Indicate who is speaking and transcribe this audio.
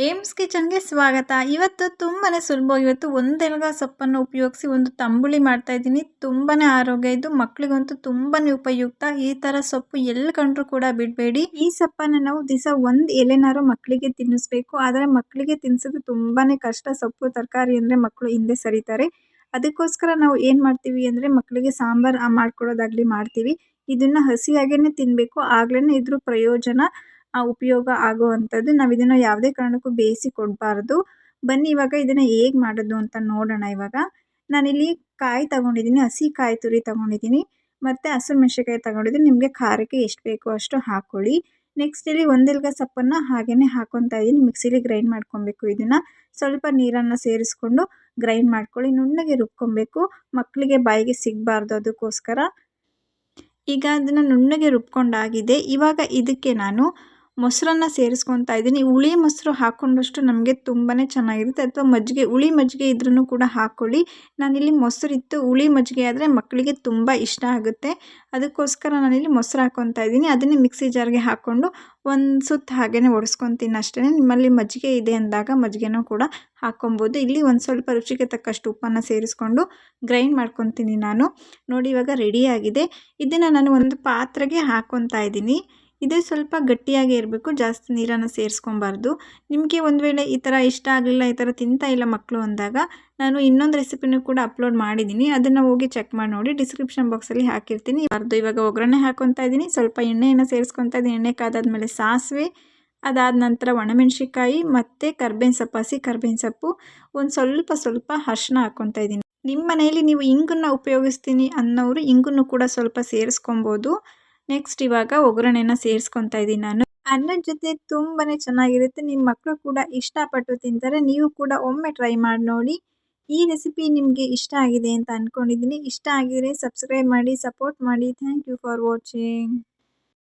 Speaker 1: AIIMS ಕಿಚನ್‌ಗೆ ಸ್ವಾಗತ. ಇವತ್ತು ತುಂಬಾನೇ ಸುಲಭ. ಇವತ್ತು ಒಂದೆಲಗ ಸೊಪ್ಪನ್ನು ಉಪಯೋಗಿಸಿ ಒಂದು ತಂಬುಳಿ ಮಾಡ್ತಾ ಇದ್ದೀನಿ. ತುಂಬಾನೇ ಆರೋಗ್ಯ ಇದು. ಮಕ್ಕಳಿಗಂತೂ ತುಂಬಾನೇ ಉಪಯುಕ್ತ. ಈ ಥರ ಸೊಪ್ಪು ಎಲ್ಲಿ ಕಂಡ್ರೂ ಕೂಡ ಬಿಡಬೇಡಿ. ಈ ಸೊಪ್ಪನ್ನು ನಾವು ದಿವಸ ಒಂದು ಎಲೆನಾರು ಮಕ್ಕಳಿಗೆ ತಿನ್ನಿಸ್ಬೇಕು. ಆದರೆ ಮಕ್ಕಳಿಗೆ ತಿನ್ನಿಸೋದು ತುಂಬಾನೇ ಕಷ್ಟ. ಸೊಪ್ಪು ತರಕಾರಿ ಅಂದರೆ ಮಕ್ಕಳು ಹಿಂದೆ ಸರಿತಾರೆ. ಅದಕ್ಕೋಸ್ಕರ ನಾವು ಏನು ಮಾಡ್ತೀವಿ ಅಂದರೆ ಮಕ್ಕಳಿಗೆ ಸಾಂಬಾರು ಮಾಡ್ಕೊಡೋದಾಗಲಿ ಮಾಡ್ತೀವಿ. ಇದನ್ನು ಹಸಿಯಾಗೇ ತಿನ್ನಬೇಕು. ಆಗ್ಲೇ ಇದ್ರ ಪ್ರಯೋಜನ ಉಪಯೋಗ ಆಗುವಂಥದ್ದು. ನಾವು ಇದನ್ನು ಯಾವುದೇ ಕಾರಣಕ್ಕೂ ಬೇಯಿಸಿ ಕೊಡಬಾರ್ದು. ಬನ್ನಿ ಇವಾಗ ಇದನ್ನು ಹೇಗೆ ಮಾಡೋದು ಅಂತ ನೋಡೋಣ ಇವಾಗ. ನಾನಿಲ್ಲಿ ಕಾಯಿ ತಗೊಂಡಿದ್ದೀನಿ, ಹಸಿ ಕಾಯಿ ತುರಿ ತಗೊಂಡಿದ್ದೀನಿ ಮತ್ತು ಹಸಿರು ಮೆಣಸಿನ್ಕಾಯಿ ತಗೊಂಡಿದ್ದೀನಿ. ನಿಮಗೆ ಖಾರಕ್ಕೆ ಎಷ್ಟು ಬೇಕೋ ಅಷ್ಟು ಹಾಕ್ಕೊಳ್ಳಿ. ನೆಕ್ಸ್ಟ್ ಇಲ್ಲಿ ಒಂದೆಲಗ ಸೊಪ್ಪನ್ನು ಹಾಗೇ ಹಾಕ್ಕೊತಾ ಇದ್ದೀನಿ. ಮಿಕ್ಸಿಲಿ ಗ್ರೈಂಡ್ ಮಾಡ್ಕೊಬೇಕು. ಇದನ್ನು ಸ್ವಲ್ಪ ನೀರನ್ನು ಸೇರಿಸ್ಕೊಂಡು ಗ್ರೈಂಡ್ ಮಾಡ್ಕೊಳ್ಳಿ. ನುಣ್ಣಗೆ ರುಬ್ಕೊಬೇಕು. ಮಕ್ಕಳಿಗೆ ಬಾಯಿಗೆ ಸಿಗಬಾರ್ದು, ಅದಕ್ಕೋಸ್ಕರ. ಈಗ ಅದನ್ನು ನುಣ್ಣಗೆ ರುಬ್ಕೊಂಡಾಗಿದೆ. ಇವಾಗ ಇದಕ್ಕೆ ನಾನು ಮೊಸರನ್ನ ಸೇರಿಸ್ಕೊತಾ ಇದ್ದೀನಿ. ಹುಳಿ ಮೊಸರು ಹಾಕ್ಕೊಂಡಷ್ಟು ನಮಗೆ ತುಂಬಾ ಚೆನ್ನಾಗಿರುತ್ತೆ. ಅಥವಾ ಮಜ್ಜಿಗೆ, ಹುಳಿ ಮಜ್ಜಿಗೆ ಇದ್ರೂ ಕೂಡ ಹಾಕ್ಕೊಳ್ಳಿ. ನಾನಿಲ್ಲಿ ಮೊಸರಿತ್ತು. ಹುಳಿ ಮಜ್ಜಿಗೆ ಆದರೆ ಮಕ್ಕಳಿಗೆ ತುಂಬ ಇಷ್ಟ ಆಗುತ್ತೆ. ಅದಕ್ಕೋಸ್ಕರ ನಾನಿಲ್ಲಿ ಮೊಸರು ಹಾಕ್ಕೊತಾ ಇದ್ದೀನಿ. ಅದನ್ನೇ ಮಿಕ್ಸಿ ಜಾರ್ಗೆ ಹಾಕ್ಕೊಂಡು ಒಂದು ಸುತ್ತು ಹಾಗೇ ಒಡಿಸ್ಕೊತೀನಿ ಅಷ್ಟೇ. ನಿಮ್ಮಲ್ಲಿ ಮಜ್ಜಿಗೆ ಇದೆ ಅಂದಾಗ ಮಜ್ಜಿಗೆನೂ ಕೂಡ ಹಾಕ್ಕೊಬೋದು. ಇಲ್ಲಿ ಒಂದು ಸ್ವಲ್ಪ ರುಚಿಗೆ ತಕ್ಕಷ್ಟು ಉಪ್ಪನ್ನು ಸೇರಿಸ್ಕೊಂಡು ಗ್ರೈಂಡ್ ಮಾಡ್ಕೊತೀನಿ ನಾನು. ನೋಡಿ ಇವಾಗ ರೆಡಿಯಾಗಿದೆ. ಇದನ್ನು ನಾನು ಒಂದು ಪಾತ್ರೆಗೆ ಹಾಕ್ಕೊತಾ ಇದ್ದೀನಿ. ಇದು ಸ್ವಲ್ಪ ಗಟ್ಟಿಯಾಗೇ ಇರಬೇಕು, ಜಾಸ್ತಿ ನೀರನ್ನು ಸೇರಿಸ್ಕೊಬಾರ್ದು. ನಿಮಗೆ ಒಂದು ವೇಳೆ ಈ ಥರ ಇಷ್ಟ ಆಗಲಿಲ್ಲ, ಈ ಥರ ತಿಂತಾ ಇಲ್ಲ ಮಕ್ಕಳು ಅಂದಾಗ ನಾನು ಇನ್ನೊಂದು ರೆಸಿಪಿನೂ ಕೂಡ ಅಪ್ಲೋಡ್ ಮಾಡಿದ್ದೀನಿ. ಅದನ್ನು ಹೋಗಿ ಚೆಕ್ ಮಾಡಿ ನೋಡಿ, ಡಿಸ್ಕ್ರಿಪ್ಷನ್ ಬಾಕ್ಸಲ್ಲಿ ಹಾಕಿರ್ತೀನಿ. ಇವಾಗ ಒಗ್ಗರಣೆ ಹಾಕ್ಕೊತಾ ಇದ್ದೀನಿ. ಸ್ವಲ್ಪ ಎಣ್ಣೆಯನ್ನು ಸೇರಿಸ್ಕೊತಾ ಇದ್ದೀನಿ. ಎಣ್ಣೆ ಕಾದಾದ್ಮೇಲೆ ಸಾಸಿವೆ, ಅದಾದ ನಂತರ ಒಣಮೆಣಸಿನ್ಕಾಯಿ ಮತ್ತು ಕರ್ಬೇವಿನ ಸೊಪ್ಪು, ಹಸಿ ಕರ್ಬೇವಿನ ಸೊಪ್ಪು, ಒಂದು ಸ್ವಲ್ಪ ಅರಿಶಿನ ಹಾಕ್ಕೊತಾ ಇದ್ದೀನಿ. ನಿಮ್ಮ ಮನೆಯಲ್ಲಿ ನೀವು ಇಂಗನ್ನು ಉಪಯೋಗಿಸ್ತೀನಿ ಅನ್ನೋರು ಇಂಗನ್ನು ಕೂಡ ಸ್ವಲ್ಪ ಸೇರಿಸ್ಕೊಬೋದು. ನೆಕ್ಸ್ಟ್ ಇವಾಗ ಒಗ್ಗರಣೆನ ಸೇರಿಸ್ಕೊತಾ ಇದ್ದೀನಿ ನಾನು. ಅನ್ನದ ಜೊತೆ ತುಂಬಾ ಚೆನ್ನಾಗಿರುತ್ತೆ. ನಿಮ್ಮ ಮಕ್ಕಳು ಕೂಡ ಇಷ್ಟಪಟ್ಟು ತಿಂತಾರೆ. ನೀವು ಕೂಡ ಒಮ್ಮೆ ಟ್ರೈ ಮಾಡಿ ನೋಡಿ. ಈ ರೆಸಿಪಿ ನಿಮಗೆ ಇಷ್ಟ ಆಗಿದೆ ಅಂತ ಅಂದ್ಕೊಂಡಿದ್ದೀನಿ. ಇಷ್ಟ ಆಗಿದರೆ ಸಬ್ಸ್ಕ್ರೈಬ್ ಮಾಡಿ, ಸಪೋರ್ಟ್ ಮಾಡಿ. Thank you for watching.